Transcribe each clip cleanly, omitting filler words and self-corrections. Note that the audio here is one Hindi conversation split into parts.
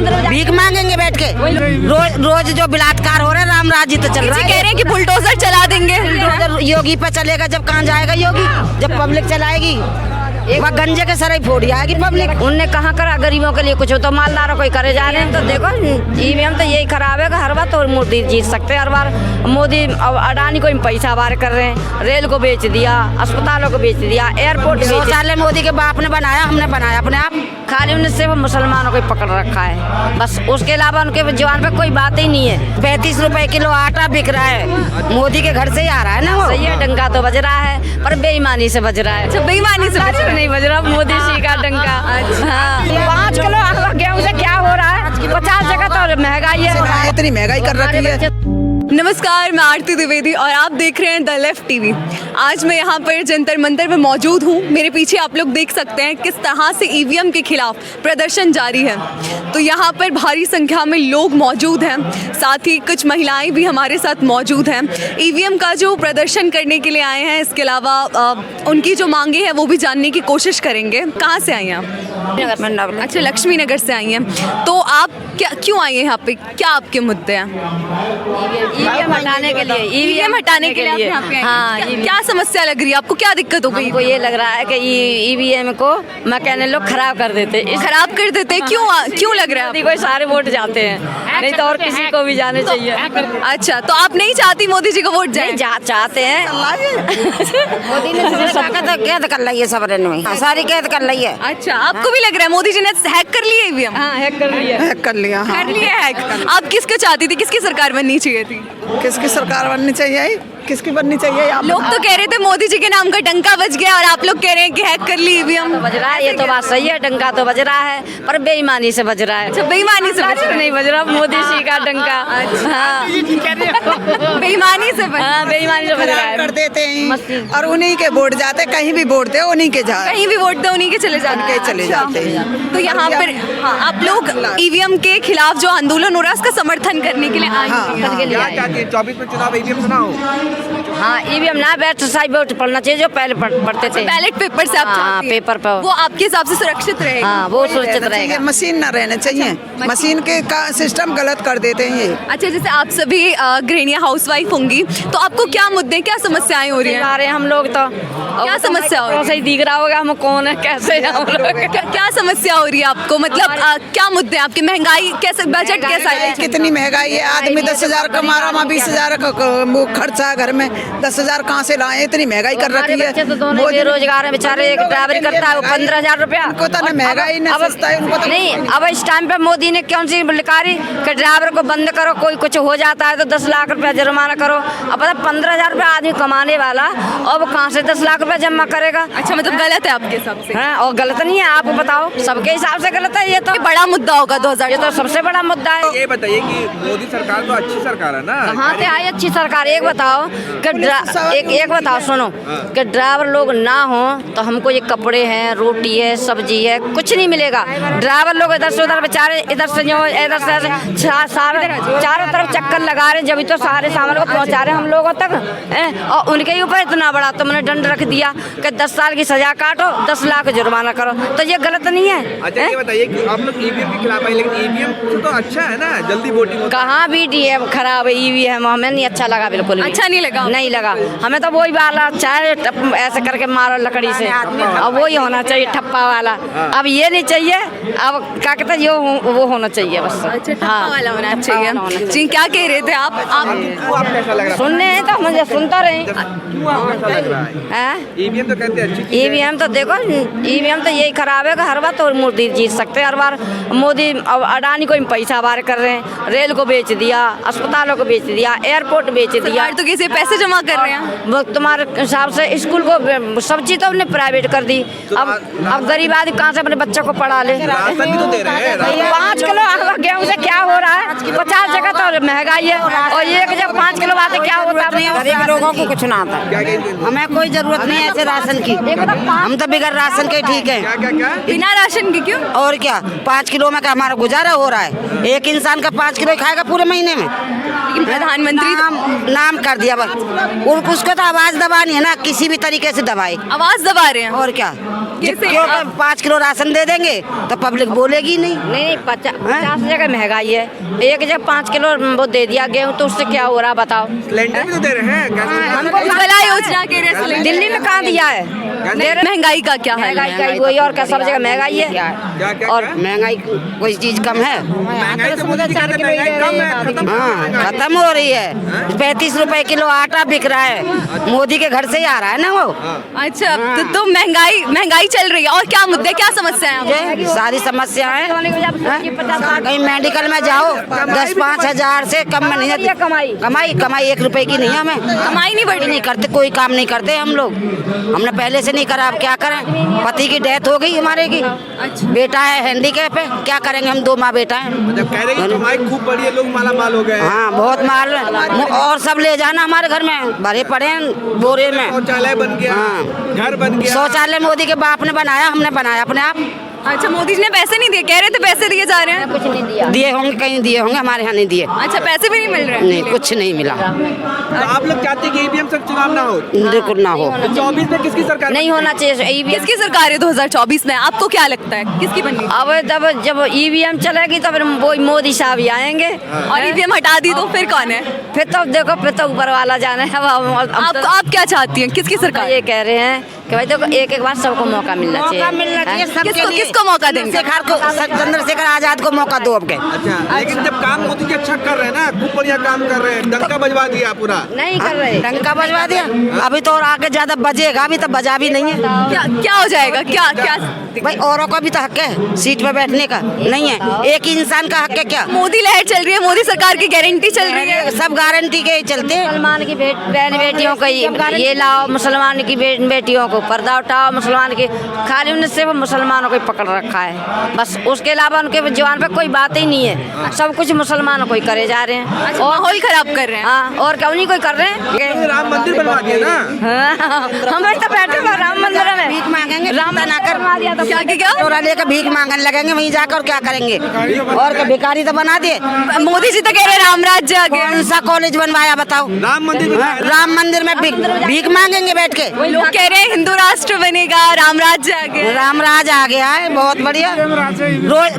भीख मांगेंगे बैठ के। रोज जो बलात्कार हो रहा है, राम राज्य तो चल रहा है। कह रहे हैं कि बुलडोजर चला देंगे। बुलडोजर योगी पे चलेगा, जब कहाँ जाएगा योगी? जब पब्लिक चलाएगी, एक बार गंजे के सराई फोड़ी आएगी पब्लिक। उनने कहाँ करा गरीबों के लिए कुछ, तो मालदारों को ही करे जा रहे हैं। तो देखो ईवीएम तो यही खराब है, हर बार तो मोदी जीत सकते हैं। हर बार मोदी अडानी को पैसा वार कर रहे हैं, रेल को बेच दिया, अस्पतालों को बेच दिया, एयरपोर्ट शौचालय मोदी के बाप ने बनाया, हमने बनाया अपने आप। खाली उन्हें सिर्फ मुसलमानों को ही पकड़ रखा है बस, उसके अलावा उनके जवान पे कोई बात ही नहीं है। 35 रुपए किलो आटा बिक रहा है, मोदी के घर से ही आ रहा है ना वो। सही है, डंका तो बज रहा है पर बेईमानी से बज रहा है। अच्छा, बेईमानी से नहीं बज रहा मोदी जी का डंका। हाँ, 5 किलो गेहूँ से क्या हो रहा है? 50 जगह तो महंगाई है, इतनी महंगाई कर रखी है। नमस्कार, मैं आरती द्विवेदी और आप देख रहे हैं द लेफ्ट टीवी। आज मैं यहाँ पर जंतर मंतर में मौजूद हूँ। मेरे पीछे आप लोग देख सकते हैं किस तरह से ईवीएम के खिलाफ प्रदर्शन जारी है। तो यहाँ पर भारी संख्या में लोग मौजूद हैं, साथ ही कुछ महिलाएं भी हमारे साथ मौजूद हैं। ईवीएम का जो प्रदर्शन करने के लिए आए हैं, इसके अलावा उनकी जो मांगे हैं वो भी जानने की कोशिश करेंगे। कहाँ से आई हैं आप? अच्छा, लक्ष्मी नगर से आई हैं। तो आप क्यों आई हैं यहाँ पे? क्या आपके मुद्दे हैं? ईवीएम हटाने के लिए। ईवीएम हटाने के लिए आप यहाँ पे आए हैं? हाँ, क्या समस्या लग रही है आपको? क्या दिक्कत हो गई? हमको ये लग रहा है कि ईवीएम को मैकेनिक लोग खराब कर देते। खराब कर देते हैं? क्यों लग रहा है मोदी को सारे वोट जाते हैं, नहीं तो और किसी को भी जाने चाहिए। अच्छा, तो आप नहीं चाहती मोदी जी को वोट जाए? चाहते हैं। मोदी ने ताकत कैद कर ली है, सबरे ने सारी कैद कर ली है। अच्छा, आपको भी लग रहा है मोदी जी ने हैक कर लिया ईवीएम? हाँ, हैक कर लिया। हैक कर लिया। हाँ। कर लिया हैक। आप किसको चाहती थी? किसकी सरकार बननी चाहिए थी? किसकी सरकार बननी चाहिए? किसकी बननी चाहिए? आप लोग तो कह रहे थे मोदी जी के नाम का डंका बज गया और आप लोग कह रहे हैं कि हैक कर ली ईवीएम। बज रहा है, ये तो बात सही है, डंका तो बज रहा है पर बेईमानी से बज रहा है। अच्छा, बेईमानी से नहीं बज रहा मोदी जी का डंका। हाँ, बेईमानी से बेईमानी से बज रहा है। कर देते हैं और उन्हीं के वोट जाते, कहीं भी वोट दे उन्हीं के जाए, कहीं भी वोट दो उन्हीं के चले जाते हैं। तो यहाँ पर आप लोग ईवीएम के खिलाफ जो आंदोलन हो रहा है उसका समर्थन करने के लिए आए हैं। 24 में चुनाव ईवीएम सुना हो? हाँ, ईवीएम ना बैठ साइड वोट पढ़ना चाहिए जो पहले पढ़ते थे। बैलेट पेपर से आप चाहती हैं? पेपर पर वो आपके हिसाब से सुरक्षित रहेगा? हाँ, वो सुरक्षित रहेगा। मशीन ना रहना चाहिए, मशीन के का सिस्टम गलत कर देते हैं ये। अच्छा, जैसे आप सभी गृहिणियाँ हाउसवाइफ होंगी, तो आपको क्या मुद्दे, क्या समस्याएं हो रही हैं? आ रहे हैं हम लोग तो क्या समस्या हो रही है? सही दिख रहा होगा हम कौन है, कैसे हैं हम लोग। क्या समस्या हो रही है आपको? मतलब क्या मुद्दे हैं आपके? महंगाई कैसे, बजट कैसा है? कितनी महंगाई है? आदमी 10,000 कमा रहा, 20,000 का खर्चा है घर में, 10,000 कहाँ से लाए? इतनी महंगाई कर रखी है। बच्चे तो दोनों बेरोजगार है बेचारे, एक ड्राइवर करता है वो 15,000 रुपया। उनको तो ना महंगाई ना सस्ता है, उनको तो नहीं। अब इस टाइम पे मोदी ने कौन सी लिकारी कि ड्राइवर को बंद करो, कोई कुछ हो जाता है तो 10 लाख रुपया जुर्माना करो। अब पता 15,000 रुपया आदमी कमाने वाला और वो कहाँ से 10 लाख रुपया जमा करेगा? अच्छा, मतलब गलत है आपके हिसाब से? हाँ, और गलत नहीं है, आप बताओ। सबके हिसाब से गलत है ये तो। बड़ा मुद्दा होगा 2000। ये तो सबसे बड़ा मुद्दा है। ये बताइए कि मोदी सरकार तो अच्छी सरकार है ना? कहाँ से आई अच्छी सरकार? एक बताओ कि एक बताओ, सुनो कि ड्राइवर लोग ना हो तो हमको ये कपड़े हैं, रोटी है, सब्जी है, कुछ नहीं मिलेगा। ड्राइवर लोग इधर से उधर बेचारे, इधर से जो इधर से चारों तरफ चक्कर लगा रहे, जब तो सारे सामान को पहुँचा रहे हम लोगों तक हैं। और उनके ऊपर इतना बड़ा तुमने दंड रख दिया कि 10 साल की सजा काटो, 10 लाख जुर्माना करो, तो ये गलत नहीं है? अच्छा, ये बताइए कि आप लोग ईवीएम के खिलाफ है, लेकिन ईवीएम तो अच्छा है ना, जल्दी वोटिंग होता है। कहाँ भी डीएम खराब है, ईवीएम हमें नहीं अच्छा लगा, बिल्कुल अच्छा नहीं लगा? नहीं लगा हमें तो वही वाला, चाहे ऐसे करके मारो लकड़ी से, अब वही होना चाहिए, ठप्पा वाला। अब ये नहीं चाहिए, अब क्या कहते हैं, वो होना चाहिए बस। ठप्पा वाला होना चाहिए। जी, क्या कह रहे थे आप? आपको कैसा लग रहा है? सुनने हैं तो मुझे सुनता रहे। क्यों आपको ऐसा लग रहा है? ईवीएम तो कहते हैं अच्छी चीज़ है। ईवीएम तो देखो, ईवीएम तो यही खराब है, हर बार तो मोदी जीत सकते हैं। हर बार मोदी अडानी को पैसा वार कर रहे हैं, रेल को बेच दिया, अस्पतालों को बेच दिया, एयरपोर्ट बेच दिया। तो किसी पैसे जमा कर रहे हैं? वो तुम्हारे हिसाब से स्कूल को सब चीज तो हमने प्राइवेट कर दी। अब गरीब आदमी कहाँ से अपने बच्चों को पढ़ा ले? राशन भी तो दे रहे हैं। 5 किलो गेहूँ से क्या हो रहा है? 50 जगह तो महंगाई है और एक जब 5 किलो आते क्या होता है? गरीब लोगों को कुछ ना आता है। क्या कहते हैं? हमें कोई जरूरत नहीं है ऐसे राशन की, हम तो बिगर राशन के ठीक है। क्या क्या क्या बिना राशन के क्यों? और क्या 5 किलो में क्या हमारा गुजारा हो रहा है? एक इंसान का 5 किलो ही खाएगा पूरे महीने में। लेकिन प्रधानमंत्री नाम कर दिया बस, उसको तो आवाज दबानी है ना, किसी भी तरीके से दबाए। आवाज दबा रहे हैं। और क्या, कैसे? क्योंकि 5 किलो राशन दे देंगे तो पब्लिक बोलेगी नहीं। नहीं 50 जगह महंगाई है, एक जब 5 किलो वो दे दिया गेहूँ तो उससे क्या हो रहा बताओ? सिलेंडर भी तो दे रहे हैं, हमको उज्ज्वला योजना के रेस्टोरेंट दिल्ली में कहाँ दिया है? महंगाई का क्या हाल महंगाई है? का वही और क्या, सब जगह महंगाई है। क्या क्या और क्या? महंगाई कोई चीज कम है? महंगाई तो मोदी जी कहते हैं महंगाई कम है, खत्म हो हाँ, गई महंगाई। खत्म हो रही है। 35 रुपए किलो आटा बिक रहा है, मोदी के घर से ही आ रहा है ना वो। अच्छा, तो महंगाई चल रही है। और क्या मुद्दे, क्या समस्या है? ये सारी समस्याएं हैं। कहीं मेडिकल में जाओ 10-5 हजार से कम में नहीं जाती। कमाई 1 रुपए की नहीं है हमें। कमाई नहीं बढ़ी। नहीं करते, कोई काम नहीं करते हम लोग। हमने पहले से नहीं करा, अब क्या करें? पति की डेथ हो गई हमारे की, बेटा है हैंडीकैप है, क्या करेंगे हम? 2 माँ बेटा है। जब कह रहे हैं कि कमाई खूब बढ़ी है, लोग माला माल हो गए हैं। हाँ, बहुत माल है। और सब ले जाना हमारे घर में, भरे पड़े हैं बोरे में। शौचालय बन गया, हाँ। घर बन गया। शौचालय मोदी के बाप ने बनाया, हमने बनाया अपने आप। अच्छा, मोदी जी ने पैसे नहीं दिए, कह रहे थे पैसे दिए जा रहे हैं। कुछ नहीं दिया। दिए होंगे, कहीं दिए होंगे, हमारे यहाँ नहीं दिए। अच्छा, पैसे भी नहीं मिल रहे हैं? नहीं, कुछ नहीं मिला। तो आप लोग चाहते हैं कि ईवीएम से चुनाव ना हो? बिल्कुल ना हो। 24 में किसकी सरकार? नहीं होना चाहिए ईवीएम। किसकी सरकार है 2024 में? आपको क्या लगता है किसकी बननी? अब तब जब ईवीएम चलेगी तब वो मोदी साहब ही आएंगे। और ईवीएम हटा दी तो फिर कौन है? फिर तो देखो, फिर तो ऊपर वाला जाने है। आप क्या चाहती हैं, किसकी सरकार? ये कह रहे हैं कि भाई देखो एक बार सबको मौका मिलना चाहिए। किसको मौका देंगे? चंद्रशेखर आजाद को मौका दो अब के। अच्छा, लेकिन जब काम मोदी जी अच्छा कर रहे हैं ना, खूब बढ़िया काम कर रहे हैं, डंका बजवा दिया पूरा। नहीं कर रहे। डंका बजवा दिया, अभी तो और आगे ज्यादा बजेगा, अभी तो बजा भी नहीं है। क्या हो जाएगा? क्या भाई औरों का भी तो हक है सीट पे बैठने का, नहीं है? एक ही इंसान का हक है क्या? मोदी लहर चल रही है, मोदी सरकार की गारंटी चल रही है। सब गारंटी के ही चलते हैं। मुसलमान की बहन बेटियों को ये लाओ, मुसलमान की बेटियों को पर्दा उठाओ, मुसलमान की खाली उन्हें सिर्फ मुसलमानों को ही पकड़ रखा है बस। उसके अलावा उनके जवान पे कोई बात ही नहीं है, सब कुछ मुसलमानों को ही करे जा रहे हैं। अच्छा, माहौल खराब कर रहे हैं। हाँ, और क्या उन्हीं को ही कर रहे हैं। राम मंदिर बनवा दिया ना। हम लोग तो बैठे हुए राम मंदिर में भीख मांगेंगे, राम ना कर क्या चोरा लेकर भीख मांगने लगेंगे, वहीं जाकर और क्या करेंगे? और क्या भिखारी तो बना दिए। मोदी जी तो कह रहे हैं राम राज्य आ गया। कौन सा कॉलेज बनवाया बताओ? राम मंदिर बनवाया ना। राम मंदिर में भीख मांगेंगे बैठ के। लोग कह रहे हैं हिंदू राष्ट्र बनेगा, राम राज्य आ गया। राम राज आ गया है, बहुत बढ़िया।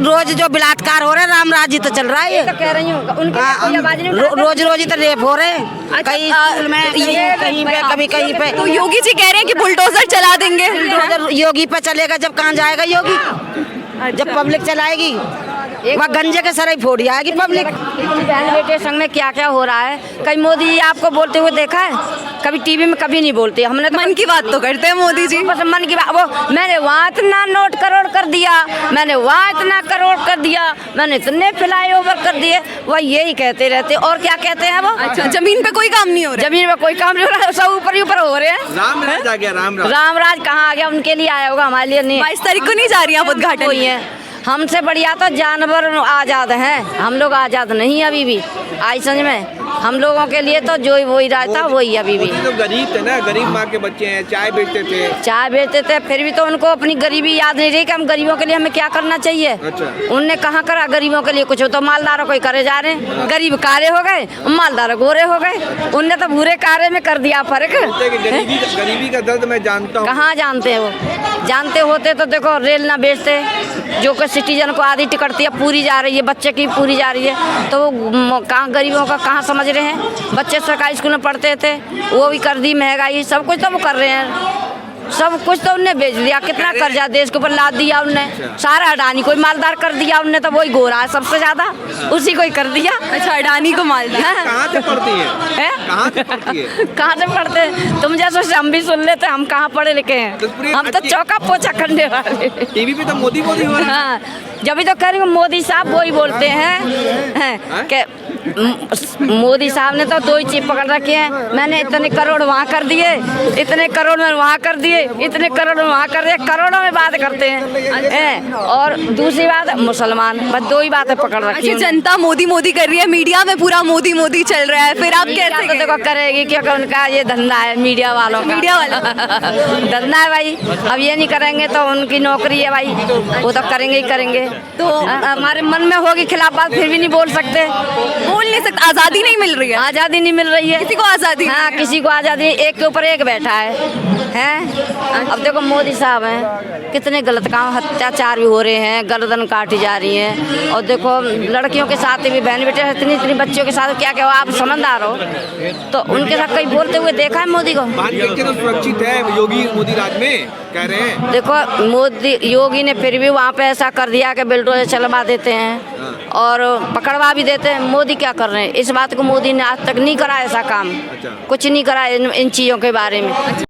रोज जो बलात्कार हो रहे हैं, राम राज ही तो चल रहा है ये। तो कह रही हूँ उनके कोई आवाज नहीं उठाते। रोज ही तो रेप हो रहे हैं, कहीं स्कूल में, कहीं पे, कभी कहीं पे। तो योगी जी कह रहे हैं कि बुलडोजर चला देंगे। बुलडोजर योगी पे चलेगा, जब कहाँ जाएगा योगी? जब पब्लिक चलाएगी, वहाँ गंजे के सराय फोड़ी आएगी पब्लिक। बहन बेटे संग में क्या क्या हो रहा है, कहीं मोदी जी आपको बोलते हुए देखा है? कभी टीवी में कभी नहीं बोलते। हमने तो मन की बात तो करते हैं मोदी जी। बस मन की बात, वो मैंने वहाँ इतना नोट करोड़ कर दिया, मैंने वहाँ इतना करोड़ कर दिया, मैंने इतने फ्लाईओवर कर दिए, वह यही कहते रहते। और क्या कहते हैं वो? अच्छा, जमीन पे कोई काम नहीं हो रहा? जमीन में कोई काम नहीं हो रहा, सब ऊपर ही ऊपर हो रहे हैं। राम राज आ गया, राम राज। राम राज कहाँ आ गया? उनके लिए आया होगा, हमारे लिए नहीं। 22 तारीख को नहीं जा रही आप उद्घाटन? कोई है हमसे बढ़िया तो जानवर आज़ाद हैं, हम लोग आज़ाद नहीं अभी भी। आई समझ में, हम लोगों के लिए तो जो वही राज था वही अभी भी। तो गरीब थे ना, गरीब माँ के बच्चे हैं, चाय बेचते थे। चाय बेचते थे, फिर भी तो उनको अपनी गरीबी याद नहीं रही कि हम गरीबों के लिए हमें क्या करना चाहिए। अच्छा। उनने कहाँ करा गरीबों के लिए कुछ? तो मालदारों को ही करे जा रहे हैं। गरीब काले हो गए, मालदार गोरे हो गए। उनने तो भूरे काले में कर दिया फर्क। गरीबी का दर्द मैं जानता हूँ। कहाँ जानते हैं वो? जानते होते तो देखो रेल ना बेचते, जो कि सिटीजन को आधी टिकट थी अब पूरी जा रही है, बच्चे की पूरी जा रही है, तो वो कहाँ गरीबों का कहाँ समझ रहे हैं? बच्चे सरकारी स्कूल में पढ़ते थे, वो भी कर दी महंगाई, सब कुछ तो वो कर रहे हैं। सब कुछ तो उनने बेच दिया, कितना कर्जा देश के ऊपर लाद दिया उनने। सारा अडानी कोई मालदार कर दिया उनने, तो वही गोरा है सबसे ज्यादा, उसी को ही कर दिया। अच्छा, अडानी को मालदार। कहाँ से पढ़ती है? कहाँ से पढ़ती है? कहाँ से पढ़ते हैं? तुम जैसे हम भी सुन लेते, हम कहाँ पढ़े लिखे हैं? हम तो चौका पोछा करने वाले। टीवी पे तो मोदी मोदी हो रहा है। हाँ, जब भी तो कह रही हूँ मोदी साहब वही बोलते हैं कि मोदी साहब ने तो 2 ही चीज पकड़ रखी है। मैंने इतने करोड़ वहाँ कर दिए, इतने करोड़ में वहाँ कर दिए, इतने करोड़ में वहाँ कर दिए, करोड़ों में बात करते हैं। और दूसरी बात मुसलमान, बस 2 ही बातें पकड़ रखी अच्छा, है। जनता मोदी मोदी कर रही है, मीडिया में पूरा मोदी मोदी चल रहा है, फिर आप कैसे तो देखो करेगी क्योंकि उनका ये धंधा है, मीडिया वालों का। मीडिया वाला धंधा है भाई। अब ये नहीं करेंगे तो उनकी नौकरी है भाई, वो तो करेंगे ही करेंगे। तो हमारे मन में होगी खिलाफ बात, फिर भी नहीं बोल सकते, बोल नहीं सकते, आजादी नहीं मिल रही है, आज़ादी नहीं मिल रही है किसी को आजादी हाँ, किसी को आज़ादी, एक के ऊपर एक बैठा है। अब देखो मोदी साहब हैं, कितने गलत काम, अत्याचार भी हो रहे हैं, गर्दन काटी जा रही है। और देखो लड़कियों के साथ भी, बहन बेटे इतनी इतनी बच्चियों के साथ क्या क्या आप समझदार हो, तो उनके साथ कहीं बोलते हुए देखा है मोदी को? बात करके तो सुरक्षित है योगी मोदी राज में, कह रहे हैं। देखो मोदी योगी ने फिर भी वहाँ पे ऐसा कर दिया कि बुलडोजर चलवा देते हैं और पकड़वा भी देते हैं। मोदी क्या कर रहे हैं? इस बात को मोदी ने आज तक नहीं करा ऐसा काम, कुछ नहीं करा इन चीज़ों के बारे में।